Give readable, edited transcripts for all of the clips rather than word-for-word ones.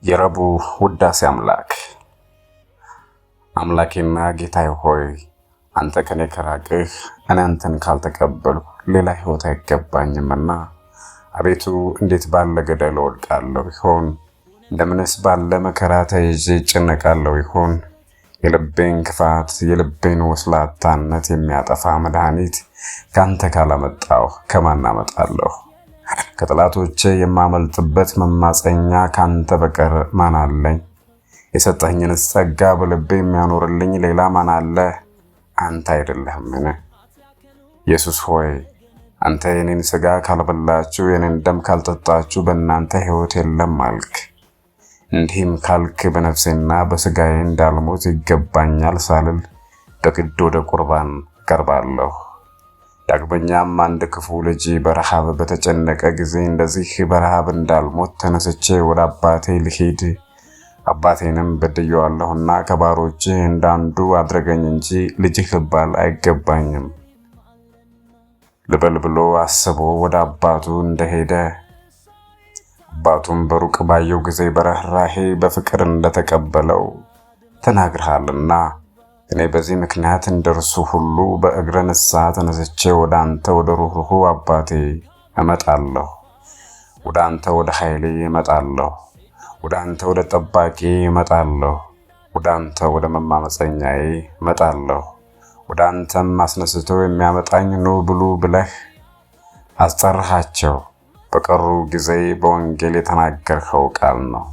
የረቡዕ ውዳሴ አምላኬና ጌታዬ ሆይ አንተ ከኔ ከራቅህ እኔ አንተን ካልተቀበልኩ ሌላ ሕይወት አይገባኝምና አቤቱ እንዴት ባለ ገደል ወድቃለሁ ይሆን? እንደምንስ ባለ መከራ ተይዤ እጨነቃለሁ ይሆን? የልቤን ክፋት የልቤን ወስላታነት የሚያጠፋ መድኃኒት ካንተ ካላመጣሁ ከማን አመጣለሁ? ከጠላቶቼ የማመልጥበት መማፀኛ ካንተ በቀር ማን አለኝ? የሰጠኸኝን ጸጋ በልቤ የሚያኖርልኝ ሌላ ማን አለ? አንተ አይደለህምን? ኢየሱስ ሆይ አንተ የኔን ሥጋ ካልበላችሁ የኔን ደም ካልጠጣችሁ በእናንተ ሕይወት የለም አልክ። እንዲህም ካልክ በነፍሴና በሥጋዬ እንዳልሞት ይገባኛል ሳልል በግድ ወደ ቁርባን ቀርባለሁ። ዳግመኛም አንድ ክፉ ልጅ በረሃብ በተጨነቀ ጊዜ እንደዚህ በረሃብ እንዳልሞት ተነስቼ ወደ አባቴ ልሄድ አባቴንም በድየዋለሁና ከባሮችህ እንዳንዱ አድርገኝ እንጂ ልጅህ ልባል አይገባኝም ልበል ብሎ አስቦ ወደ አባቱ እንደሄደ አባቱም በሩቅ ባየው ጊዜ በርህራሄ በፍቅር እንደተቀበለው ተናግረሃልና እኔ በዚህ ምክንያት እንደርሱ ሁሉ በእግረ ንስሐ ተነስቼ ወደ አንተ ወደ ሩህሩሁ አባቴ እመጣለሁ። ወደ አንተ ወደ ኃይሌ እመጣለሁ። ወደ አንተ ወደ ጠባቂ እመጣለሁ። ወደ አንተ ወደ መማመፀኛዬ እመጣለሁ። ወደ አንተም አስነስተው የሚያመጣኝ ኑ ብሉ ብለህ አስጠራሃቸው። በቀሩ ጊዜ በወንጌል የተናገርኸው ቃል ነው።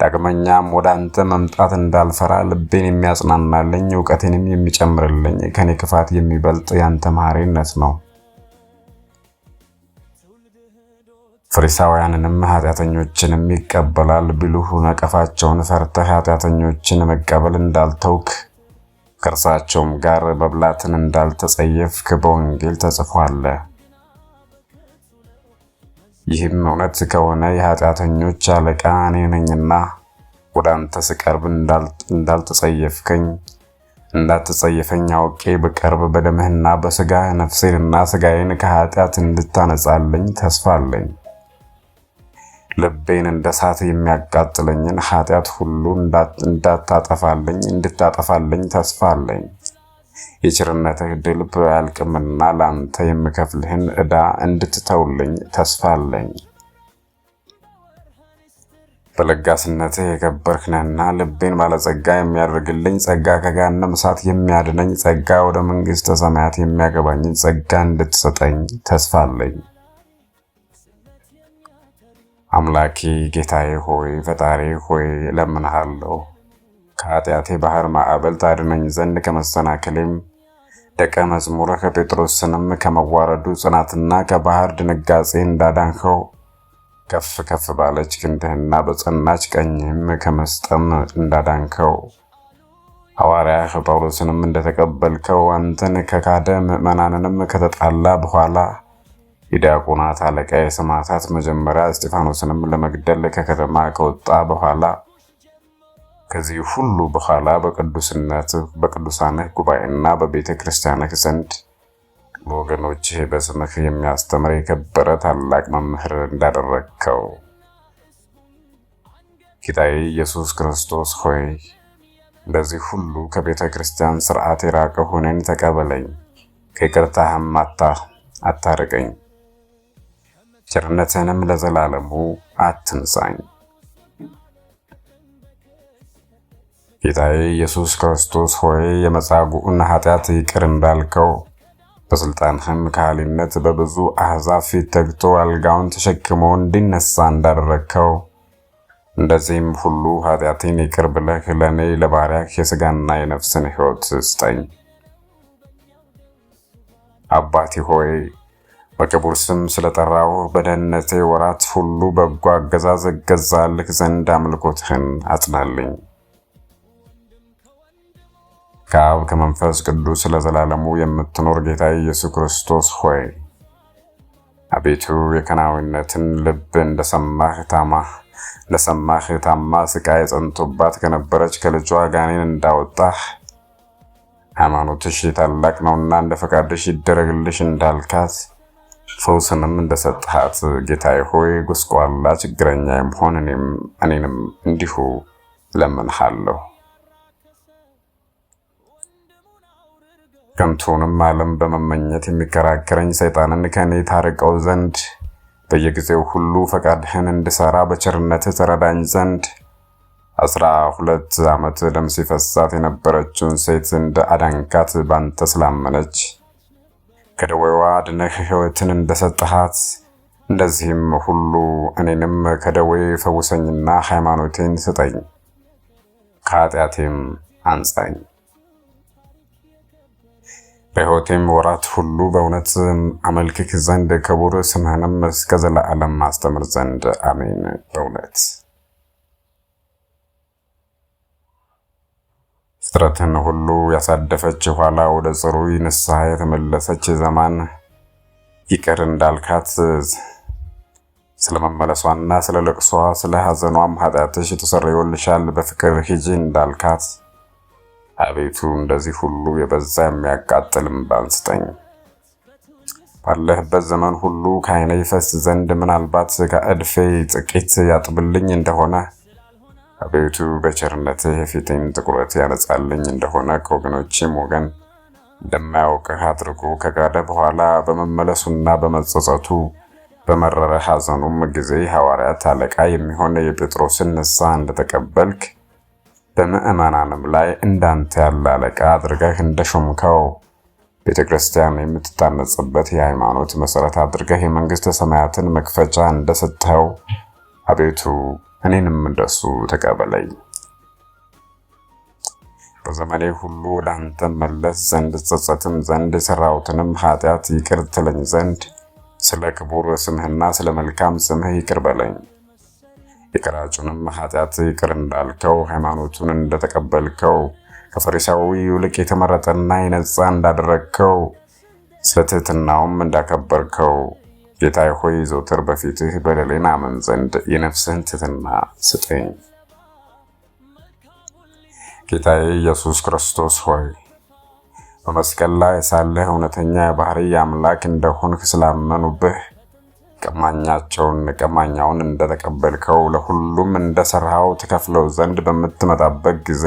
ዳግመኛም ወደ አንተ መምጣት እንዳልፈራ ልቤን የሚያጽናናልኝ ዕውቀቴንም የሚጨምርልኝ ከኔ ክፋት የሚበልጥ ያንተ መሐሪነት ነው። ፈሪሳውያንንም ኃጢአተኞችንም ይቀበላል ቢሉህ ነቀፋቸውን ፈርተህ ኃጢአተኞችን መቀበል እንዳልተውክ ከእርሳቸውም ጋር መብላትን እንዳልተጸየፍክ በወንጌል ተጽፏል። ይህም እውነት ከሆነ የኃጢአተኞች አለቃ እኔ ነኝና ወደ አንተ ስቀርብ እንዳትጸየፈኝ አውቄ ብቀርብ በደምህና በሥጋህ ነፍሴንና ሥጋዬን ከኃጢአት እንድታነጻልኝ ተስፋ አለኝ። ልቤን እንደ እሳት የሚያቃጥለኝን ኃጢአት ሁሉ እንድታጠፋልኝ ተስፋ አለኝ። የቸርነትህ ድልብ አያልቅምና ለአንተ የምከፍልህን ዕዳ እንድትተውልኝ ተስፋ አለኝ። በለጋስነትህ የከበርህ ነህና ልቤን ባለጸጋ የሚያደርግልኝ ጸጋ፣ ከገሃነመ እሳት የሚያድነኝ ጸጋ፣ ወደ መንግሥተ ሰማያት የሚያገባኝን ጸጋ እንድትሰጠኝ ተስፋ አለኝ። አምላኬ ጌታዬ ሆይ ፈጣሪ ሆይ እለምንሃለሁ። ከኃጢአቴ ባህር ማዕበል ታድነኝ ዘንድ ከመሰናከሌም ደቀ መዝሙርህ ጴጥሮስንም ከመዋረዱ ጽናትና ከባህር ድንጋጼ እንዳዳንኸው ከፍ ከፍ ባለች ክንድህና በጸናች ቀኝህም ከመስጠም እንዳዳንከው ሐዋርያህ ጳውሎስንም እንደተቀበልከው አንተን ከካደ ምዕመናንንም ከተጣላ በኋላ የዲያቆናት አለቃ የሰማዕታት መጀመሪያ እስጢፋኖስንም ለመግደል ከከተማ ከወጣ በኋላ ከዚህ ሁሉ በኋላ በቅዱሳንህ ጉባኤና በቤተ ክርስቲያንህ ዘንድ ለወገኖችህ በስምህ የሚያስተምር የከበረ ታላቅ መምህር እንዳደረግከው ጌታዬ ኢየሱስ ክርስቶስ ሆይ እንደዚህ ሁሉ ከቤተ ክርስቲያን ሥርዓት የራቀ ሆነን ተቀበለኝ፣ ከይቅርታህም አታርቀኝ፣ ቸርነትህንም ለዘላለሙ አትንሳኝ። ጌታዬ ኢየሱስ ክርስቶስ ሆይ የመጻጉዕን ኃጢአት ይቅር እንዳልከው በስልጣንህም ከሃሊነት በብዙ አሕዛብ ፊት ተግቶ አልጋውን ተሸክሞ እንዲነሳ እንዳደረግከው እንደዚህም ሁሉ ኃጢአቴን ይቅር ብለህ ለእኔ ለባሪያህ የሥጋና የነፍስን ሕይወት ስጠኝ። አባቴ ሆይ በክቡር ስም ስለጠራው በደህንነቴ ወራት ሁሉ በጎ አገዛዝ እገዛልህ ዘንድ አምልኮትህን አጽናልኝ። ከአብ ከመንፈስ ቅዱስ ለዘላለሙ የምትኖር ጌታ ኢየሱስ ክርስቶስ ሆይ አቤቱ የከናዊነትን ልብ እንደሰማህ ታማ ስቃይ ጸንቶባት ከነበረች ከልጇ ጋኔን እንዳወጣህ ሃይማኖትሽ ታላቅ ነውና እንደ ፈቃድሽ ይደረግልሽ እንዳልካት ፈውስንም እንደሰጠሃት ጌታዬ ሆይ ጉስቋላ ችግረኛዬም ሆን እኔንም እንዲሁ ለምንሃለሁ። ከንቱንም ዓለም በመመኘት የሚከራከረኝ ሰይጣንን ከኔ ታርቀው ዘንድ በየጊዜው ሁሉ ፈቃድህን እንድሰራ በቸርነትህ ተረዳኝ ዘንድ 12 ዓመት ደም ሲፈሳት የነበረችውን ሴት እንደ አዳንካት ባንተ ስላመነች ከደዌዋ አድነህ ሕይወትን እንደሰጠሃት እንደዚህም ሁሉ እኔንም ከደዌ ፈውሰኝና ሃይማኖቴን ስጠኝ፣ ከኃጢአቴም አንጻኝ። በሕይወቴም ወራት ሁሉ በእውነት አመልክክ ዘንድ ክቡር ስምህንም እስከ ዘላለም ማስተምር ዘንድ አሜን። በእውነት ፍጥረትን ሁሉ ያሳደፈች ኋላ ወደ ጽሩይ ንስሐ የተመለሰች ዘማን ይቅር እንዳልካት ስለመመለሷና ስለ ለቅሷ ስለ ሐዘኗም ኃጢአትሽ ተሰርዮልሻል በፍቅር ሂጂ እንዳልካት አቤቱ እንደዚህ ሁሉ የበዛ የሚያቃጥል እንባን ስጠኝ። ባለህበት ዘመን ሁሉ ከዓይኔ ይፈስ ዘንድ ምናልባት ከእድፌ ጥቂት ያጥብልኝ እንደሆነ አቤቱ በቸርነትህ የፊቴን ጥቁረት ያነጻልኝ እንደሆነ ከወገኖቼም ወገን እንደማያውቅህ አድርጎ ከጋደ በኋላ በመመለሱና በመጸጸቱ በመረረ ሐዘኑም ጊዜ ሐዋርያት አለቃ የሚሆን የጴጥሮስን ንስሐ እንደተቀበልክ በምዕመናንም ላይ እንዳንተ ያለ አለቃ አድርገህ እንደሾምከው ቤተክርስቲያን የምትታነጽበት የሃይማኖት መሰረት አድርገህ የመንግስተ ሰማያትን መክፈቻ እንደሰጠኸው አቤቱ እኔንም እንደሱ ተቀበለኝ። በዘመኔ ሁሉ ወደ አንተ መለስ ዘንድ ጸጸትም ዘንድ የሰራሁትንም ኃጢአት ይቅር ትለኝ ዘንድ ስለ ክቡር ስምህና ስለ መልካም ስምህ ይቅር በለኝ። የቀራጩንም ኃጢአት ይቅር እንዳልከው ሃይማኖቱን እንደተቀበልከው ከፈሪሳዊ ይልቅ የተመረጠና የነጻ እንዳደረግከው ስለ ትሕትናውም እንዳከበርከው ጌታዬ ሆይ ዘወትር በፊትህ በደሌን አምን ዘንድ የነፍስህን ትሕትና ስጠኝ። ጌታዬ ኢየሱስ ክርስቶስ ሆይ በመስቀል ላይ ሳለህ እውነተኛ የባህርይ አምላክ እንደሆንክ ስላመኑብህ ቀማኛውን እንደተቀበልከው ለሁሉም እንደሰራው ትከፍለው ዘንድ በምትመጣበት ጊዜ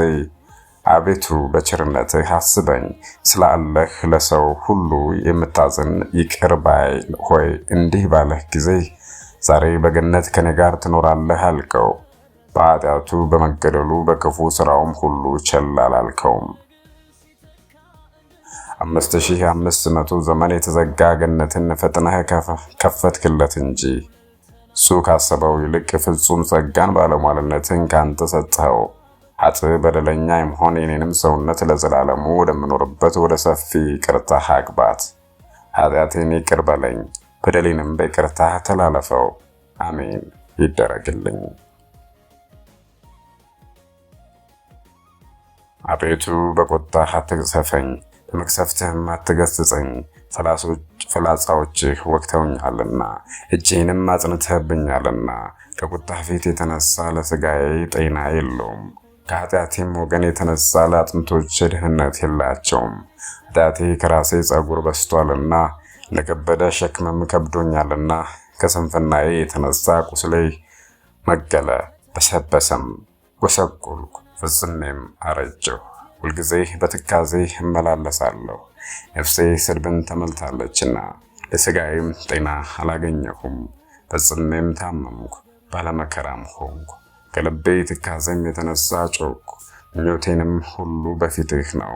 አቤቱ በቸርነትህ አስበኝ። ስላለህ ለሰው ሁሉ የምታዝን ይቅር ባይ ሆይ እንዲህ ባለህ ጊዜ ዛሬ በገነት ከኔ ጋር ትኖራለህ አልከው። በኃጢአቱ በመገደሉ በክፉ ስራውም ሁሉ ቸል አላልከውም። 5500 ዘመን የተዘጋ ገነትን ፈጥነህ ከፈትክለት እንጂ እሱ ካሰበው ይልቅ ፍጹም ጸጋን ባለሟልነትን ካንተ ሰጠኸው። ኃጥእ በደለኛ የምሆን የኔንም ሰውነት ለዘላለሙ ወደምኖርበት ወደ ሰፊ ይቅርታህ አግባት። ኃጢአቴን ይቅር በለኝ፣ በደሌንም በይቅርታህ ተላለፈው። አሜን ይደረግልኝ። አቤቱ በቁጣህ አትቅሰፈኝ፣ በመቅሰፍትህም አትገስጸኝ። ፍላጻዎችህ ወግተውኛልና እጄንም አጽንተህብኛልና ከቁጣህ ፊት የተነሳ ለሥጋዬ ጤና የለውም። ከኃጢአቴም ወገን የተነሳ ለአጥንቶቼ ድህነት የላቸውም። ኃጢአቴ ከራሴ ጸጉር በስቷልና ለከበደ ሸክምም ከብዶኛልና ከስንፍናዬ የተነሳ ቁስሌ መገለ፣ በሰበሰም፣ ጎሰቆልኩ፣ ፍጽሜም አረጀሁ። ሁልጊዜ በትካዜ እመላለሳለሁ፣ ነፍሴ ስድብን ተመልታለችና ለሥጋዬም ጤና አላገኘሁም። ፈጽሜም ታመምኩ፣ ባለመከራም ሆንኩ። ከልቤ ትካዜም የተነሳ ጮኽኩ፣ ምኞቴንም ሁሉ በፊትህ ነው።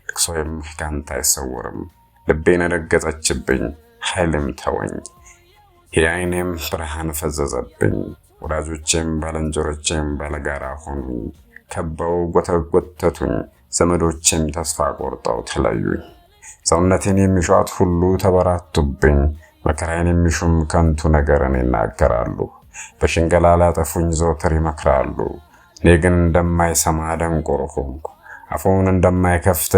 ልቅሶዬም ካንተ አይሰወርም። ልቤን ደነገጠችብኝ፣ ኃይልም ተወኝ። የዓይኔም ብርሃን ፈዘዘብኝ። ወዳጆቼም ባልንጀሮቼም ባለጋራ ሆኑኝ፣ ከበው ጎተቱኝ። ዘመዶቼም ተስፋ ቆርጠው ተለዩኝ። ሰውነቴን የሚሿት ሁሉ ተበራቱብኝ። መከራዬን የሚሹም ከንቱ ነገርን ይናገራሉ። በሽንገላ ሊያጠፉኝ ዘወትር ይመክራሉ። እኔ ግን እንደማይሰማ ደንቆሮ ሆንኩ። አፉን እንደማይከፍት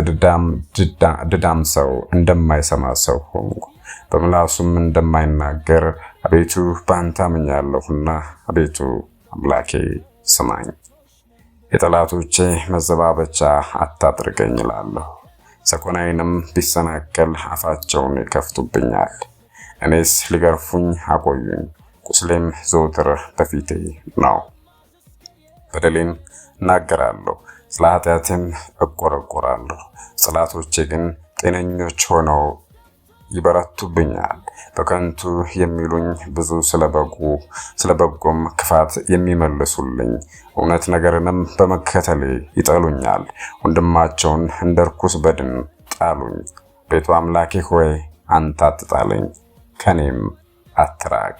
ድዳም ሰው እንደማይሰማ ሰው ሆንኩ። በምላሱም እንደማይናገር አቤቱ በአንተ አምኛለሁና አቤቱ አምላኬ ስማኝ። የጠላቶቼ መዘባበቻ አታድርገኝ እላለሁ። ሰኮናዬንም ቢሰናከል አፋቸውን ይከፍቱብኛል። እኔስ ሊገርፉኝ አቆዩኝ፣ ቁስሌም ዘወትር በፊቴ ነው። በደሌን እናገራለሁ፣ ስለ ኃጢአቴም እቆረቆራለሁ። ጠላቶቼ ግን ጤነኞች ሆነው ይበረቱብኛል። በከንቱ የሚሉኝ ብዙ ስለበጎም ክፋት የሚመልሱልኝ እውነት ነገርንም በመከተሌ ይጠሉኛል። ወንድማቸውን እንደ ርኩስ በድን ጣሉኝ። ቤቱ አምላኬ ሆይ አንተ አትጣለኝ፣ ከኔም አትራቅ።